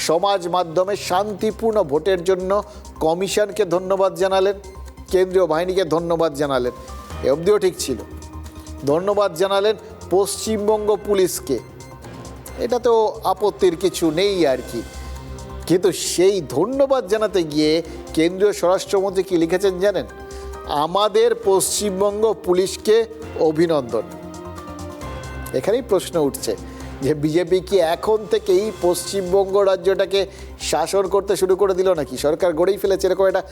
সমাজ মাধ্যমে শান্তিপূর্ণ ভোটের জন্য কমিশনকে ধন্যবাদ জানালেন, কেন্দ্রীয় বাহিনীকে ধন্যবাদ জানালেন, এ অবধিও ঠিক ছিল। ধন্যবাদ জানালেন পশ্চিমবঙ্গ পুলিশকে, এটা তো আপত্তির কিছু নেই আর কি। কিন্তু সেই ধন্যবাদ জানাতে গিয়ে কেন্দ্রীয় স্বরাষ্ট্রমন্ত্রী কি লিখেছেন জানেন? আমাদের পশ্চিমবঙ্গ পুলিশকে অভিনন্দন। এখানেই প্রশ্ন উঠছে যে বিজেপি কি এখন থেকেই পশ্চিমবঙ্গ রাজ্যটাকে শাসন করতে শুরু করে দিল নাকি? সরকার গড়েই ফেলেছে এরকম একটা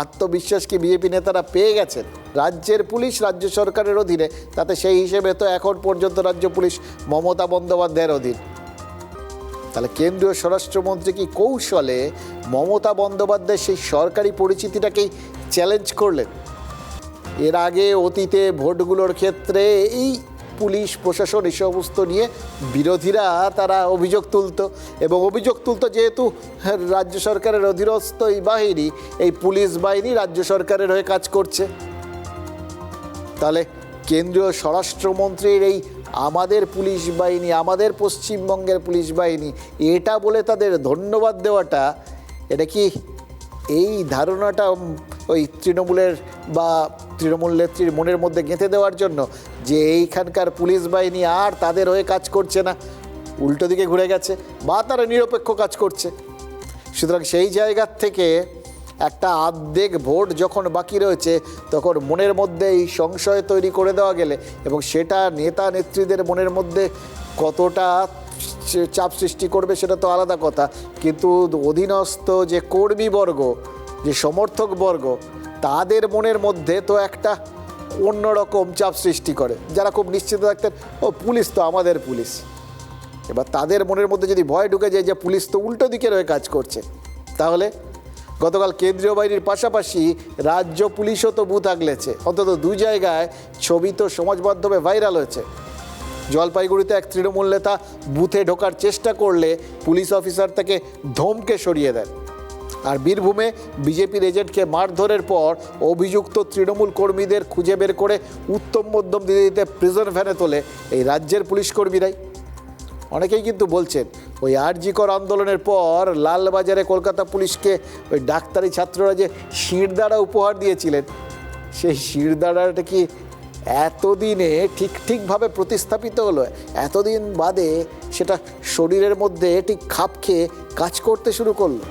আত্মবিশ্বাস কি বিজেপি নেতারা পেয়ে গেছেন? রাজ্যের পুলিশ রাজ্য সরকারের অধীনে, তাতে সেই হিসেবে তো এখন পর্যন্ত রাজ্য পুলিশ মমতা বন্দ্যোপাধ্যায়ের অধীন। তাহলে কেন্দ্রীয় স্বরাষ্ট্রমন্ত্রী কি কৌশলে মমতা বন্দ্যোপাধ্যায়ের সেই সরকারি পরিচিতিটাকেই চ্যালেঞ্জ করলেন? এর আগে অতীতে ভোটগুলোর ক্ষেত্রে এই পুলিশ প্রশাসন এই সমস্ত নিয়ে বিরোধীরা তারা অভিযোগ তুলতো, এবং অভিযোগ তুলতো যেহেতু রাজ্য সরকারের অধীনস্থ এই বাহিনী, এই পুলিশ বাহিনী রাজ্য সরকারের হয়ে কাজ করছে। তাহলে কেন্দ্রীয় স্বরাষ্ট্রমন্ত্রীর এই আমাদের পুলিশ বাহিনী, আমাদের পশ্চিমবঙ্গের পুলিশ বাহিনী, এটা বলে তাদের ধন্যবাদ দেওয়াটা, এটা কি এই ধারণাটা ওই তৃণমূলের বা তৃণমূল নেত্রীর মনের মধ্যে গেঁথে দেওয়ার জন্য যে এইখানকার পুলিশ বাহিনী আর তাদের হয়ে কাজ করছে না, উল্টো দিকে ঘুরে গেছে, বা তারা নিরপেক্ষ কাজ করছে? সুতরাং সেই জায়গার থেকে একটা অর্ধেক ভোট যখন বাকি রয়েছে, তখন মনের মধ্যে এই সংশয় তৈরি করে দেওয়া গেলে, এবং সেটা নেতা নেত্রীদের মনের মধ্যে কতটা চাপ সৃষ্টি করবে সেটা তো আলাদা কথা, কিন্তু অধীনস্থ যে কর্মীবর্গ, যে সমর্থকবর্গ, তাদের মনের মধ্যে তো একটা অন্যরকম চাপ সৃষ্টি করে, যারা খুব নিশ্চিত থাকতেন ও পুলিশ তো আমাদের পুলিশ। এবার তাদের মনের মধ্যে যদি ভয় ঢুকে যায় যে পুলিশ তো উল্টো দিকের হয়ে কাজ করছে, তাহলে গতকাল কেন্দ্রীয় বাহিনীর পাশাপাশি রাজ্য পুলিশও তো বুথ আগলেছে। অন্তত দু জায়গায় ছবি তো সমাজ মাধ্যমে ভাইরাল হয়েছে। জলপাইগুড়িতে এক তৃণমূল নেতা বুথে ঢোকার চেষ্টা করলে পুলিশ অফিসার তাকে ধমকে সরিয়ে দেন। আর বীরভূমে বিজেপির এজেন্টকে মারধরের পর অভিযুক্ত তৃণমূল কর্মীদের খুঁজে বের করে উত্তম মধ্যম দিতে দিতে প্রিজন ভ্যানে তোলে এই রাজ্যের পুলিশ কর্মীরাই। অনেকেই কিন্তু বলছেন ওই আরজি কর আন্দোলনের পর লালবাজারে কলকাতা পুলিশকে ওই ডাক্তারি ছাত্ররা যে শিরদাঁড়া উপহার দিয়েছিলেন, সেই শিরদাঁড়াটা কি এতদিনে ঠিকভাবে প্রতিস্থাপিত হলো? এতদিন বাদে সেটা শরীরের মধ্যে ঠিক খাপ খেয়ে কাজ করতে শুরু করলো?